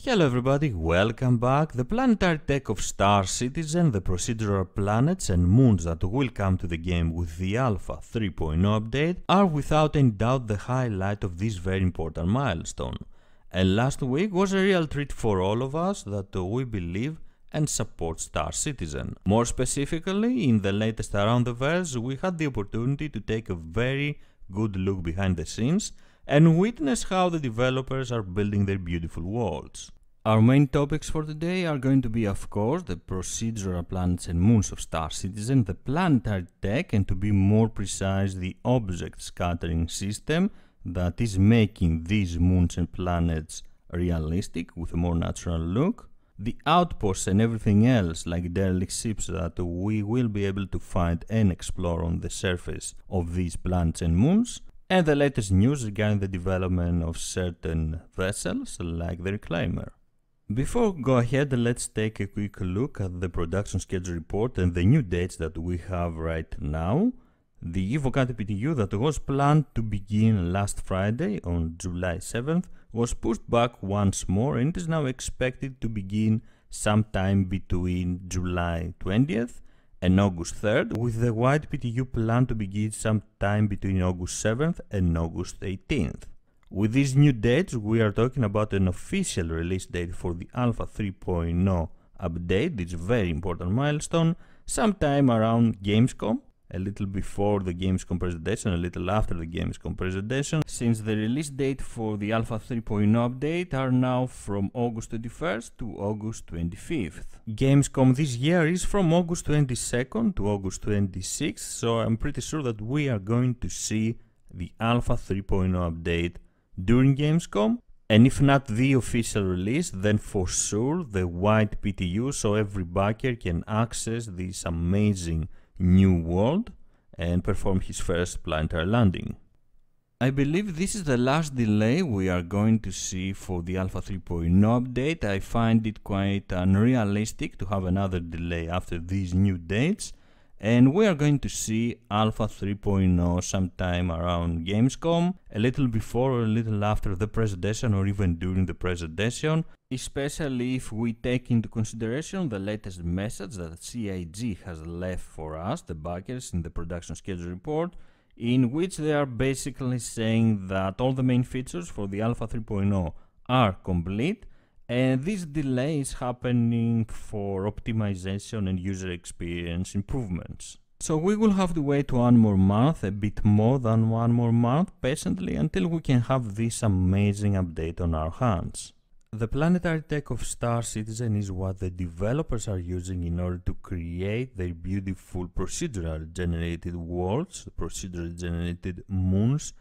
Hello everybody, welcome back. The planetary tech of Star Citizen, the procedural planets and moons that will come to the game with the Alpha 3.0 update are without any doubt the highlight of this very important milestone. And last week was a real treat for all of us that we believe and support Star Citizen. More specifically, in the latest Around the Verse, we had the opportunity to take a very good look behind the scenes and witness how the developers are building their beautiful worlds. Our main topics for today are going to be, of course, the procedural planets and moons of Star Citizen, the planetary tech, and to be more precise, the object scattering system that is making these moons and planets realistic with a more natural look, the outposts and everything else like derelict ships that we will be able to find and explore on the surface of these planets and moons, and the latest news regarding the development of certain vessels like the Reclaimer. Before we go ahead, let's take a quick look at the production schedule report and the new dates that we have right now. The Evocati PTU that was planned to begin last Friday on July 7th was pushed back once more and is now expected to begin sometime between July 20th and August 3rd, with the White PTU planned to begin sometime between August 7th and August 18th. With these new dates, we are talking about an official release date for the Alpha 3.0 update, this very important milestone, sometime around Gamescom, a little before the Gamescom presentation, a little after the Gamescom presentation, since the release date for the Alpha 3.0 update are now from August 21st to August 25th. Gamescom this year is from August 22nd to August 26th, so I'm pretty sure that we are going to see the Alpha 3.0 update during Gamescom, and if not the official release, then for sure the White PTU, so every backer can access this amazing new world and perform his first planetary landing. I believe this is the last delay we are going to see for the Alpha 3.0 update. I find it quite unrealistic to have another delay after these new dates, and we are going to see Alpha 3.0 sometime around Gamescom, a little before or a little after the presentation or even during the presentation, especially if we take into consideration the latest message that CIG has left for us, the backers, in the production schedule report, in which they are basically saying that all the main features for the Alpha 3.0 are complete, and this delay is happening for optimization and user experience improvements. So we will have to wait one more month, a bit more than one more month, patiently, until we can have this amazing update on our hands. The planetary tech of Star Citizen is what the developers are using in order to create their beautiful procedural generated worlds, procedural generated moons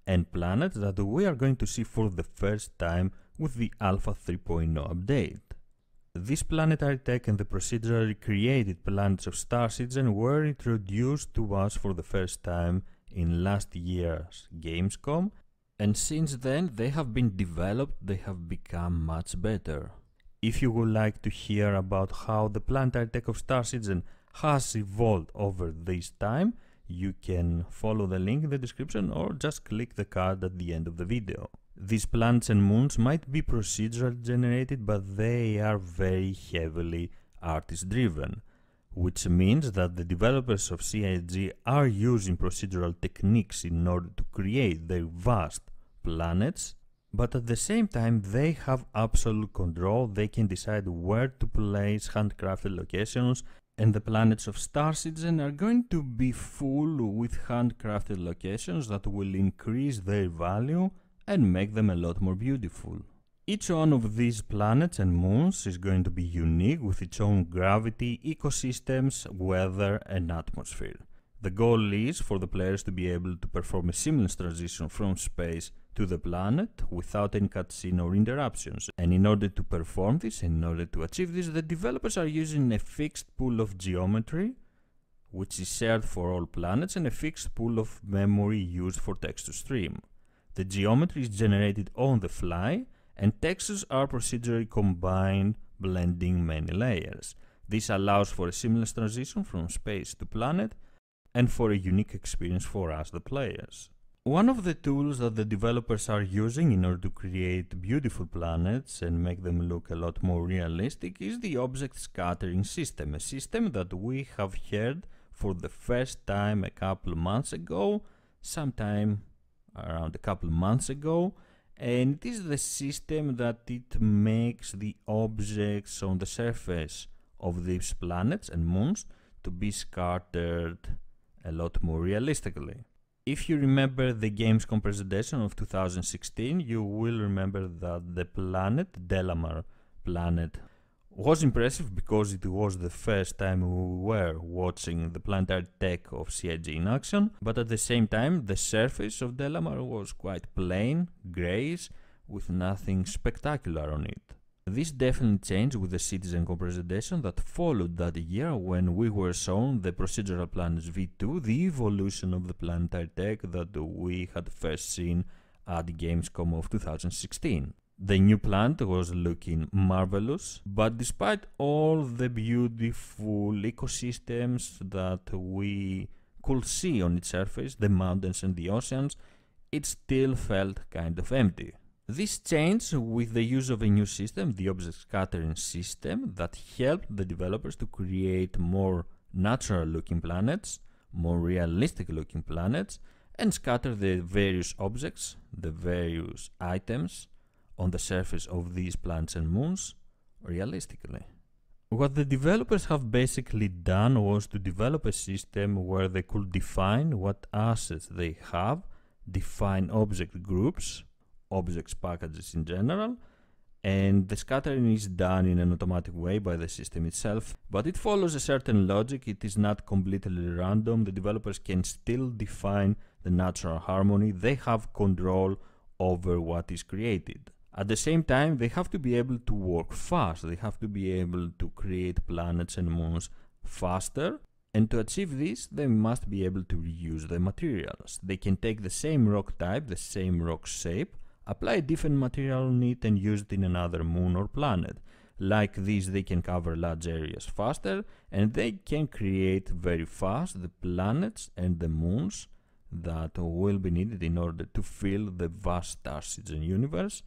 and planets that we are going to see for the first time with the Alpha 3.0 update. This planetary tech and the procedurally created planets of Star Citizen were introduced to us for the first time in last year's Gamescom, and since then they have been developed, they have become much better. If you would like to hear about how the planetary tech of Star Citizen has evolved over this time, you can follow the link in the description or just click the card at the end of the video. These planets and moons might be procedural generated, but they are very heavily artist driven, which means that the developers of CIG are using procedural techniques in order to create their vast planets, but at the same time they have absolute control. They can decide where to place handcrafted locations, and the planets of Star Citizen are going to be full with handcrafted locations that will increase their value and make them a lot more beautiful. Each one of these planets and moons is going to be unique with its own gravity, ecosystems, weather and atmosphere. The goal is for the players to be able to perform a seamless transition from space to the planet without any cutscene or interruptions. And in order to perform this, in order to achieve this, the developers are using a fixed pool of geometry, which is shared for all planets, and a fixed pool of memory used for text to stream. The geometry is generated on the fly, and textures are procedurally combined, blending many layers. This allows for a seamless transition from space to planet, and for a unique experience for us, the players. One of the tools that the developers are using in order to create beautiful planets and make them look a lot more realistic is the object scattering system, a system that we have heard for the first time a couple months ago, sometime around a couple months ago, and it is the system that it makes the objects on the surface of these planets and moons to be scattered a lot more realistically. If you remember the Gamescom presentation of 2016, you will remember that the planet, Delamar planet, was impressive because it was the first time we were watching the planetary tech of CIG in action, but at the same time the surface of Delamar was quite plain, greyish, with nothing spectacular on it. This definitely changed with the CitizenCon presentation that followed that year when we were shown the Procedural Planets V2, the evolution of the planetary tech that we had first seen at Gamescom of 2016. The new planet was looking marvelous, but despite all the beautiful ecosystems that we could see on its surface, the mountains and the oceans, it still felt kind of empty. This changed with the use of a new system, the object scattering system, that helped the developers to create more natural looking planets, more realistic looking planets, and scatter the various objects, the various items on the surface of these planets and moons realistically. What the developers have basically done was to develop a system where they could define what assets they have, define object groups, objects packages in general, and the scattering is done in an automatic way by the system itself, but it follows a certain logic. It is not completely random. The developers can still define the natural harmony. They have control over what is created. At the same time, they have to be able to work fast. They have to be able to create planets and moons faster. And to achieve this, they must be able to reuse the materials. They can take the same rock type, the same rock shape, apply a different material on it and use it in another moon or planet. Like this, they can cover large areas faster, and they can create very fast the planets and the moons that will be needed in order to fill the vast star system universe.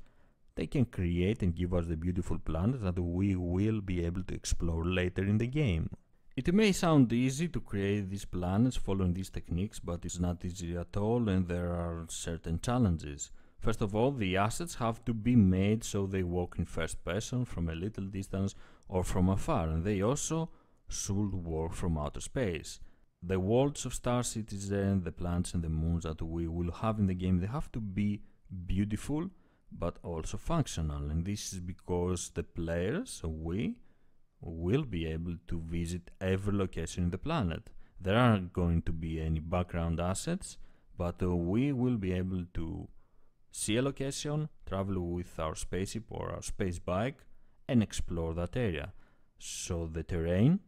They can create and give us the beautiful planets that we will be able to explore later in the game. It may sound easy to create these planets following these techniques, but it's not easy at all, and there are certain challenges. First of all, the assets have to be made so they work in first person from a little distance or from afar, and they also should work from outer space. The worlds of Star Citizen, the planets and the moons that we will have in the game, they have to be beautiful but also functional, and this is because the players, we, will be able to visit every location in the planet. There aren't going to be any background assets, but we will be able to see a location, travel with our spaceship or our space bike, and explore that area. So the terrain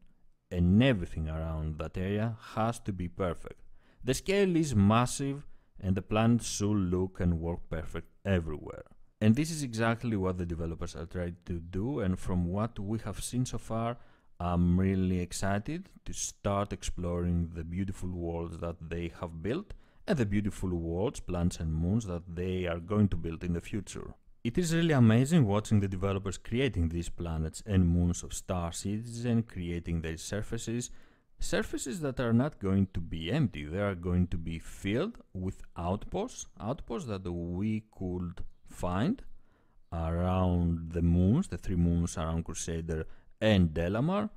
and everything around that area has to be perfect. The scale is massive, and the planet should look and work perfect everywhere. And this is exactly what the developers are trying to do, and from what we have seen so far, I'm really excited to start exploring the beautiful worlds that they have built and the beautiful worlds, planets and moons that they are going to build in the future. It is really amazing watching the developers creating these planets and moons of Star Citizen, creating their surfaces that are not going to be empty. They are going to be filled with outposts that we could find around the moons, the 3 moons around Crusader and Delamar,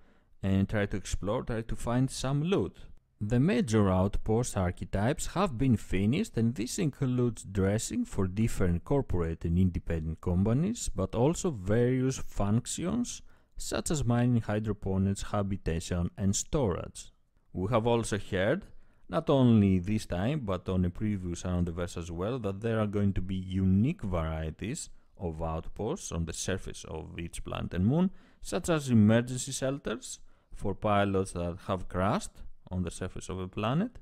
and try to explore, try to find some loot. The major outpost archetypes have been finished, and this includes dressing for different corporate and independent companies, but also various functions such as mining, hydroponics, habitation and storage. We have also heard, not only this time but on a previous Aroundiverse as well, that there are going to be unique varieties of outposts on the surface of each planet and moon, such as emergency shelters for pilots that have crashed on the surface of a planet,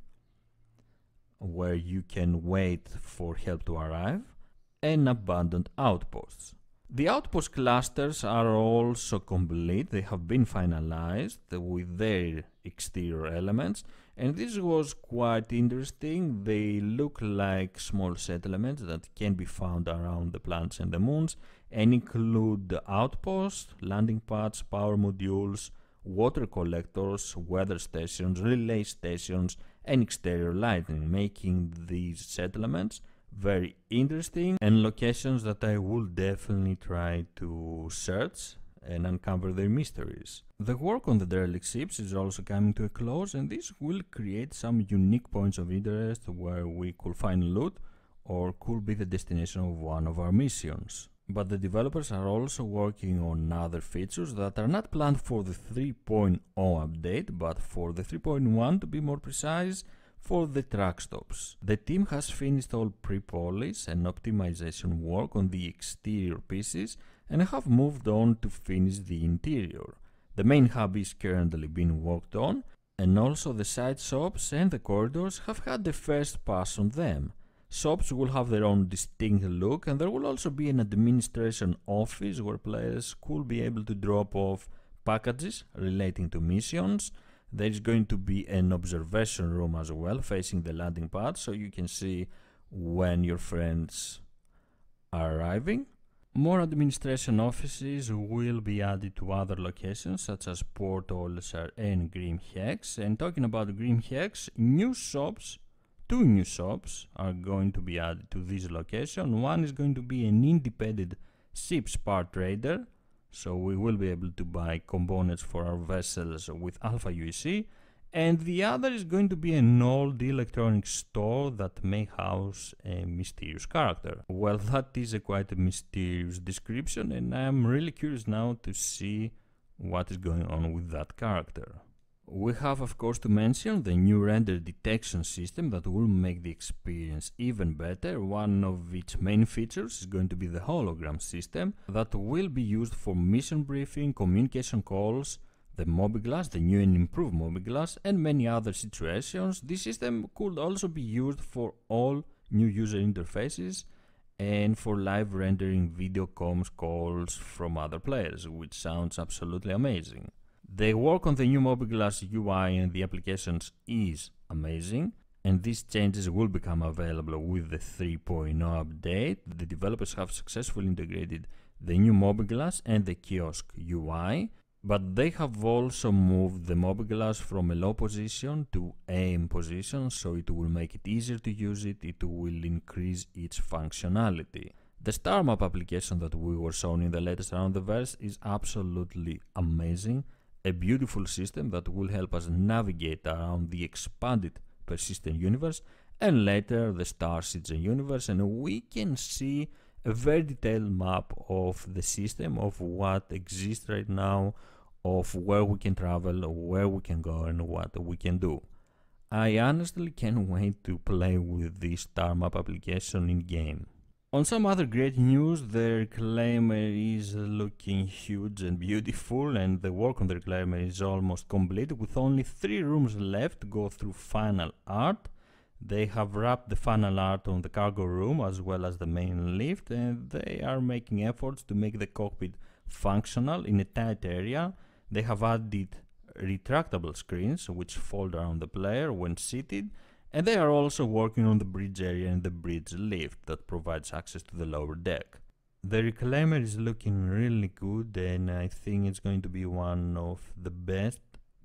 where you can wait for help to arrive, and abandoned outposts. The outpost clusters are also complete. They have been finalized with their exterior elements, And this was quite interesting. They look like small settlements that can be found around the planets and the moons, and include outposts, landing pads, power modules, water collectors, weather stations, relay stations, and exterior lighting, making these settlements very interesting and locations that I will definitely try to search and uncover their mysteries. The work on the derelict ships is also coming to a close, and this will create some unique points of interest where we could find loot or could be the destination of one of our missions. But the developers are also working on other features that are not planned for the 3.0 update, but for the 3.1 to be more precise, for the track stops. The team has finished all pre-polish and optimization work on the exterior pieces and have moved on to finish the interior. The main hub is currently being worked on, and also the side shops and the corridors have had the first pass on them. Shops will have their own distinct look, and there will also be an administration office where players could be able to drop off packages relating to missions. There is going to be an observation room as well facing the landing pad, so you can see when your friends are arriving. More administration offices will be added to other locations such as Port Olisar and Grim Hex. And talking about Grim Hex, two new shops are going to be added to this location. One is going to be an independent ship's part trader, so we will be able to buy components for our vessels with Alpha UEC, and the other is going to be an old electronics store that may house a mysterious character. Well, that is a quite a mysterious description, and I am really curious now to see what is going on with that character. We have, of course, to mention the new render detection system that will make the experience even better. One of its main features is going to be the hologram system that will be used for mission briefing, communication calls, the Mobiglass, the new and improved Mobiglass, and many other situations. This system could also be used for all new user interfaces and for live rendering video comms calls from other players, which sounds absolutely amazing. The work on the new Mobiglass UI and the applications is amazing, and these changes will become available with the 3.0 update. The developers have successfully integrated the new Mobiglass and the kiosk UI, but they have also moved the Mobiglass from a low position to aim position, so it will make it easier to use it, it will increase its functionality. The Starmap application that we were shown in the latest Around the Verse is absolutely amazing, a beautiful system that will help us navigate around the expanded persistent universe and later the Star Citizen universe, and we can see a very detailed map of the system, of what exists right now, of where we can travel, where we can go, and what we can do. I honestly can't wait to play with this Starmap application in game. On some other great news, the Reclaimer is looking huge and beautiful, and the work on the Reclaimer is almost complete, with only 3 rooms left to go through final art. They have wrapped the final art on the cargo room as well as the main lift, and they are making efforts to make the cockpit functional in a tight area. They have added retractable screens which fold around the player when seated, and they are also working on the bridge area and the bridge lift that provides access to the lower deck. The Reclaimer is looking really good, and I think it's going to be one of the best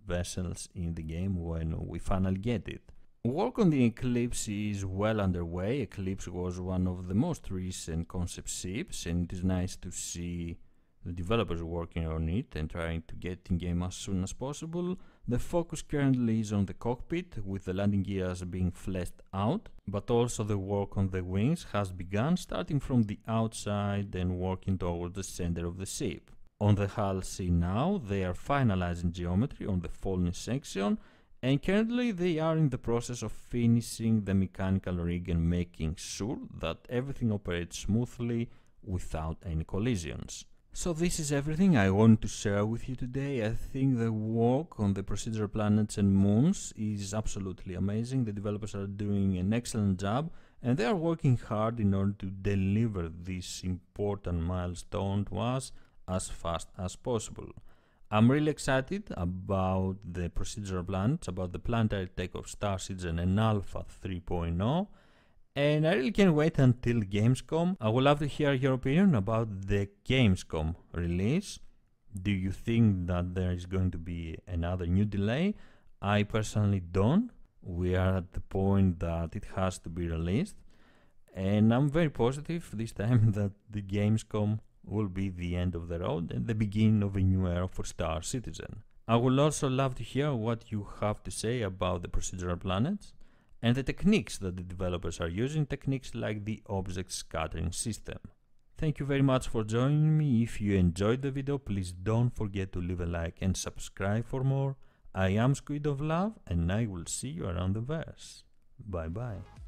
vessels in the game when we finally get it. Work on the Eclipse is well underway. Eclipse was one of the most recent concept ships, and it is nice to see the developers working on it and trying to get in game as soon as possible. The focus currently is on the cockpit, with the landing gears being fleshed out, but also the work on the wings has begun, starting from the outside and working towards the center of the ship. On the hull C now, they are finalizing geometry on the fallen section, and currently they are in the process of finishing the mechanical rig and making sure that everything operates smoothly without any collisions. So this is everything I want to share with you today. I think the work on the procedural planets and moons is absolutely amazing. The developers are doing an excellent job, and they are working hard in order to deliver this important milestone to us as fast as possible. I'm really excited about the procedural planets, about the planetary tech of Star Citizen and Alpha 3.0, and I really can't wait until Gamescom. I would love to hear your opinion about the Gamescom release. Do you think that there is going to be another new delay? I personally don't. We are at the point that it has to be released, and I'm very positive this time that the Gamescom will be the end of the road and the beginning of a new era for Star Citizen. I would also love to hear what you have to say about the procedural planets and the techniques that the developers are using, techniques like the object scattering system. Thank you very much for joining me. If you enjoyed the video, please don't forget to leave a like and subscribe for more. I am SquidofLove and I will see you around the verse. Bye bye.